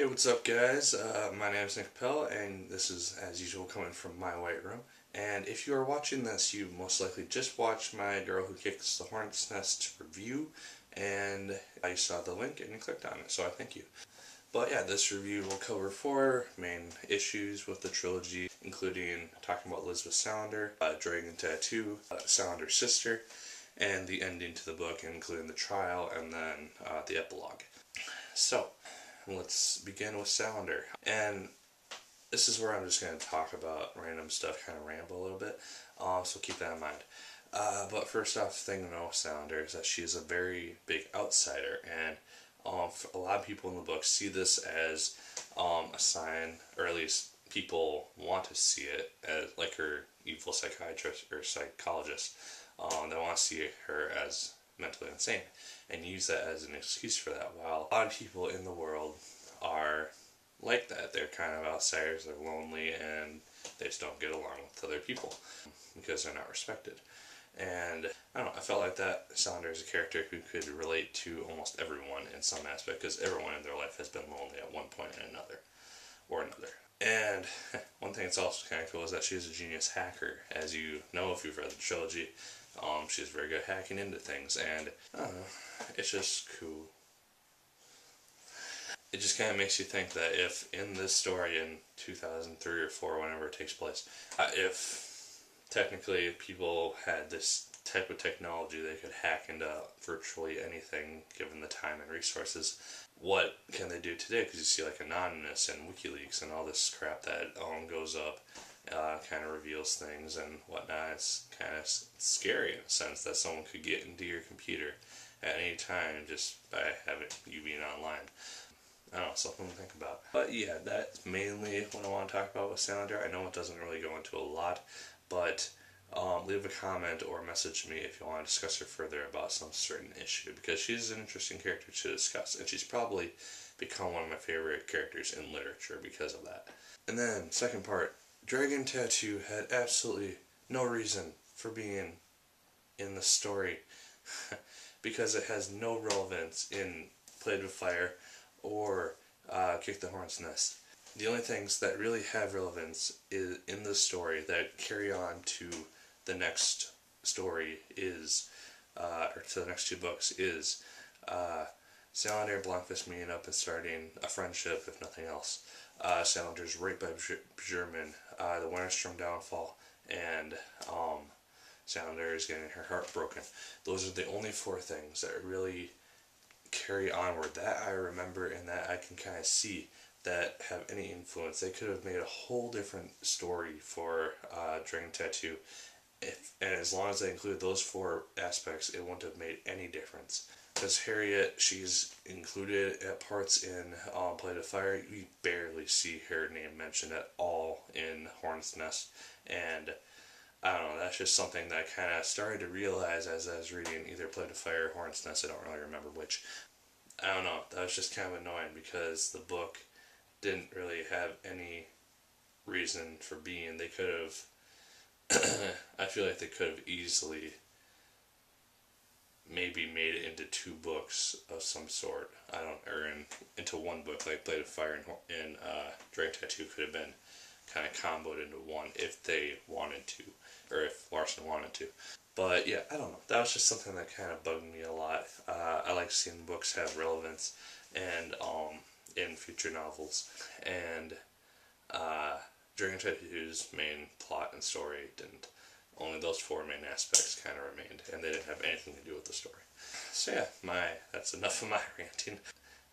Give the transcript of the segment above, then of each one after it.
What's up guys? My name is Nick Pell and this is, as usual, coming from my white room. And if you are watching this, you most likely just watched my Girl Who Kicks the Hornet's Nest review, and I saw the link and you clicked on it, so I thank you. But yeah, this review will cover 4 main issues with the trilogy, including talking about Elizabeth Salander, Dragon Tattoo, Salander's sister, and the ending to the book, including the trial and then the epilogue. So, let's begin with Salander. And this is where I'm just going to talk about random stuff, kind of ramble a little bit, so keep that in mind. But first off, the thing to know with Salander is that she is a very big outsider, and a lot of people in the book see this as a sign, or at least people want to see it as like her evil psychiatrist or psychologist. They want to see her as mentally insane and use that as an excuse for that, while a lot of people in the world are like that. They're kind of outsiders, they're lonely, and they just don't get along with other people because they're not respected. And I don't know, I felt like that Salander is a character who could relate to almost everyone in some aspect, because everyone in their life has been lonely at one point or another. And one thing that's also kind of cool is that she's a genius hacker. As you know, if you've read the trilogy, she's very good at hacking into things, and I don't know, it's just cool. It just kind of makes you think that if in this story in 2003 or 4, whenever it takes place, if technically people had this type of technology, they could hack into virtually anything given the time and resources, what can they do today? Because you see like Anonymous and WikiLeaks and all this crap that goes up, kind of reveals things and whatnot. It's kind of scary in a sense that someone could get into your computer at any time just by having you being online. I don't know, something to think about. But yeah, that's mainly what I want to talk about with Salander. I know it doesn't really go into a lot, but leave a comment or message me if you want to discuss her further about some certain issue, because she's an interesting character to discuss, and she's probably become one of my favorite characters in literature because of that. And then, second part, Dragon Tattoo had absolutely no reason for being in the story because it has no relevance in Played with Fire or Kick the Hornet's Nest. The only things that really have relevance is in the story that carry on to the next story is, or to the next 2 books, is Salander and Blomkvist meeting up and starting a friendship, if nothing else. Salander's raped by German, the Winterstrom downfall, and Salander is getting her heart broken. Those are the only 4 things that really carry onward, that I remember and that I can kind of see that have any influence. They could have made a whole different story for Dragon Tattoo, and as long as they included those 4 aspects, it wouldn't have made any difference. Because Harriet, she's included at parts in Played with Fire. We barely see her name mentioned at all in Hornet's Nest, and I don't know, that's just something that I kind of started to realize as I was reading either Played with Fire or Hornet's Nest. I don't really remember which. I don't know, that was just kind of annoying because the book didn't really have any reason for being. They could have, I feel like they could have easily maybe made it into 2 books of some sort. Into 1 book, like Blade of Fire and Dragon Tattoo could have been kind of comboed into 1 if they wanted to, or if Larsson wanted to. But yeah, I don't know. That was just something that kind of bugged me a lot. I like seeing books have relevance and in future novels, and Dragon Tattoo's main plot and story didn't. Only those 4 main aspects kind of remained, and they didn't have anything to do with the story. So yeah, that's enough of my ranting.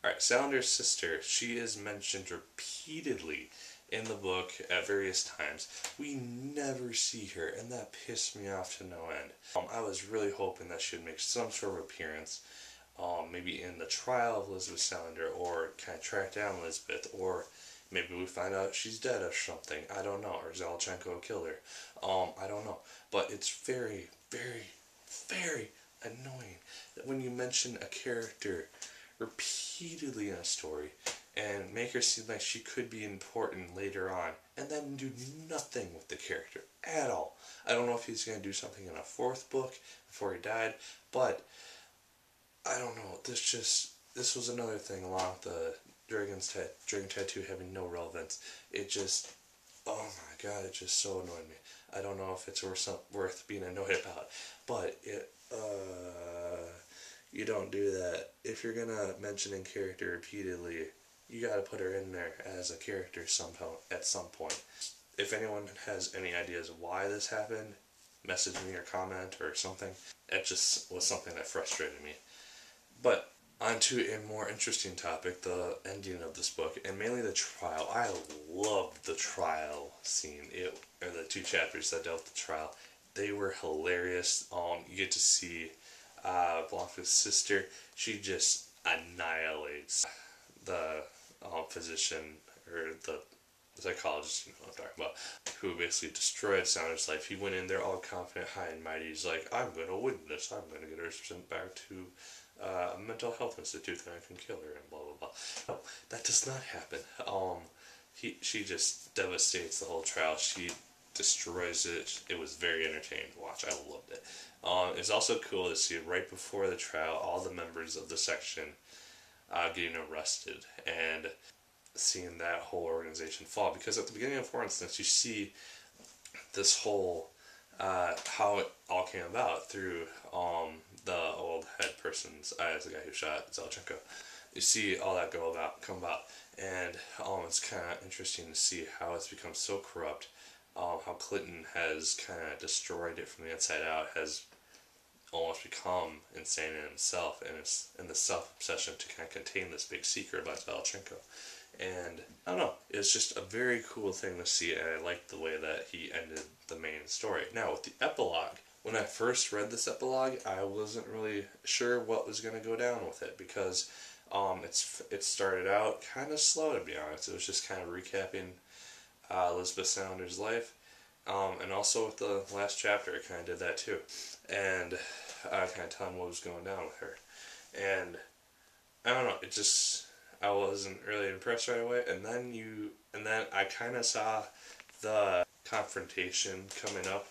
Alright, Salander's sister, she is mentioned repeatedly in the book at various times. We never see her, and that pissed me off to no end. I was really hoping that she would make some sort of appearance, maybe in the trial of Elizabeth Salander, or kind of track down Elizabeth, or maybe we find out she's dead or something. I don't know. Or Zalchenko killed her. I don't know. But it's very, very, very annoying that when you mention a character repeatedly in a story and make her seem like she could be important later on, and then do nothing with the character at all. I don't know if he's going to do something in a 4th book before he died, but I don't know. This was another thing along with the dragon tattoo having no relevance. It just, oh my god, it just so annoyed me. I don't know if it's worth being annoyed about, but you don't do that. If you're gonna mention a character repeatedly, you gotta put her in there as a character somehow at some point. If anyone has any ideas why this happened, message me or comment or something. It just was something that frustrated me. But on to a more interesting topic, the ending of this book, and mainly the trial. I loved the trial scene, or the 2 chapters that dealt with the trial. They were hilarious. You get to see Blanca's sister. She just annihilates the physician, or the psychologist, you know what I'm talking about, who basically destroyed Salander's life. He went in there all confident, high and mighty. He's like, I'm going to win this. I'm going to get her sent back to a mental health institute and I can kill her and blah blah blah. No, that does not happen. She just devastates the whole trial. She destroys it. It was very entertaining to watch. I loved it. It's also cool to see right before the trial all the members of the section getting arrested and seeing that whole organization fall. Because at the beginning of, for instance, you see this whole how it all came about through the old head person's eyes, the guy who shot Zelchenko. You see all that come about, and it's kind of interesting to see how it's become so corrupt. How Clinton has kind of destroyed it from the inside out, has almost become insane in himself, and it's in the self-obsession to kind of contain this big secret about Zelchenko. And I don't know, it's just a very cool thing to see, and I liked the way that he ended the main story. Now, with the epilogue, when I first read this epilogue, I wasn't really sure what was going to go down with it, because it started out kind of slow, to be honest. It was just kind of recapping Elizabeth Salander's life, and also with the last chapter, it kind of did that too, and kind of telling what was going down with her. And I don't know, it just, I wasn't really impressed right away, and then I kind of saw the confrontation coming up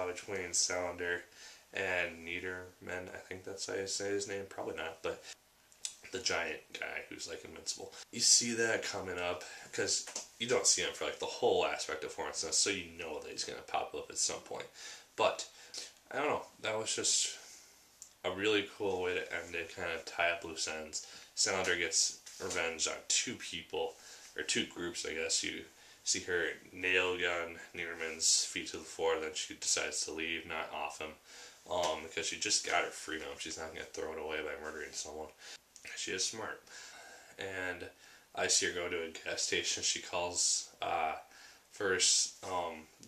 between Salander and Niederman. I think that's how you say his name. Probably not, but the giant guy who's like invincible. You see that coming up because you don't see him for like the whole aspect of Foreign Sense, so you know that he's gonna pop up at some point. But I don't know. That was just a really cool way to end it. Kind of tie up loose ends. Salander gets revenge on 2 people, or 2 groups, I guess. You see her nail gun Niederman's feet to the floor, then she decides to leave, not off him, because she just got her freedom. She's not going to throw it away by murdering someone. She is smart. And I see her go to a gas station. She calls first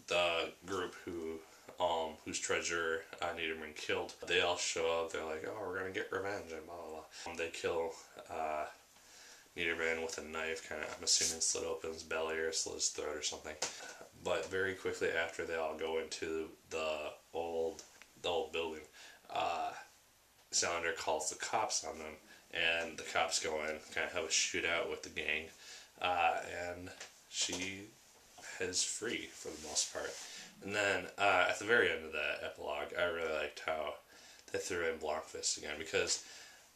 the group whose treasurer Niederman killed. They all show up. They're like, oh, we're going to get revenge, and blah blah blah. They kill Niederman with a knife, kind of, I'm assuming, slit open his belly or slit his throat or something. But very quickly after, they all go into the old building. Salander calls the cops on them, and the cops go in, kind of have a shootout with the gang, and she is free for the most part. And then at the very end of that epilogue, I really liked how they threw in Blankfist again, because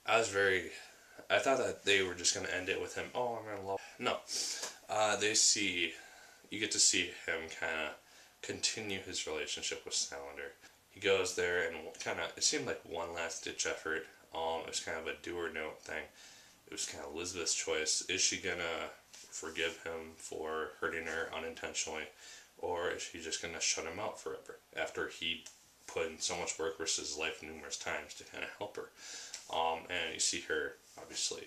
I thought that they were just going to end it with him, oh, I'm going to love. No. You get to see him kind of continue his relationship with Salander. He goes there and it seemed like one last ditch effort. It was kind of a do or no thing. It was kind of Elizabeth's choice. Is she going to forgive him for hurting her unintentionally, or is she just going to shut him out forever after he put in so much work versus his life numerous times to kind of help her? And you see her obviously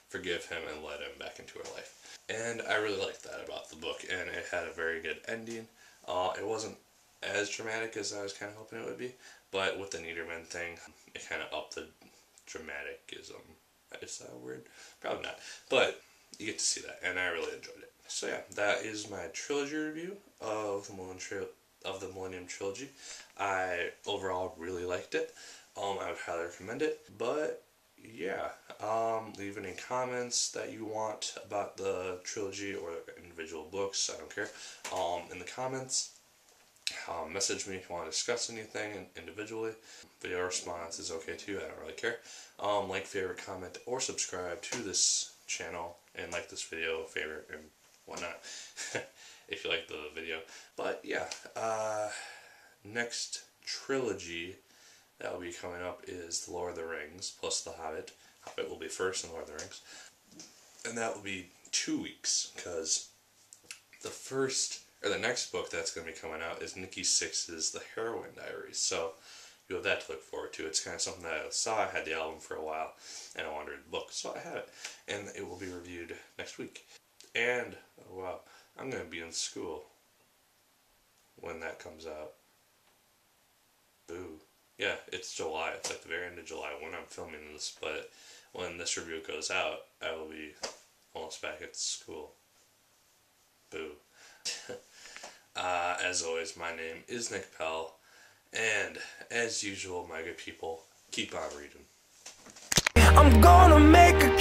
forgive him and let him back into her life. And I really liked that about the book, and it had a very good ending. It wasn't as dramatic as I was kind of hoping it would be, but with the Niederman thing, it kind of upped the dramaticism. Is that a word? Probably not. But you get to see that, and I really enjoyed it. So yeah, that is my trilogy review of the Millennium Trilogy. I overall really liked it. I would highly recommend it. But yeah, leave any comments that you want about the trilogy or individual books. I don't care. In the comments. Message me if you want to discuss anything individually. Video response is okay too. I don't really care. Like, favorite, comment, or subscribe to this channel and like this video, favorite, and whatnot, if you like the video. But yeah, next trilogy that will be coming up is The Lord of the Rings, plus The Hobbit. Hobbit will be first in Lord of the Rings. And that will be 2 weeks, because the next book that's going to be coming out is Nikki Sixx's The Heroin Diaries. So you have that to look forward to. It's kind of something that I saw. I had the album for a while, and I wanted to read the book, so I have it. And it will be reviewed next week. And, oh wow, I'm going to be in school when that comes out. Boo. Yeah, it's July. It's like the very end of July when I'm filming this, but when this review goes out, I will be almost back at school. Boo. As always, my name is Nick Pell, and as usual, my good people, keep on reading. I'm gonna make a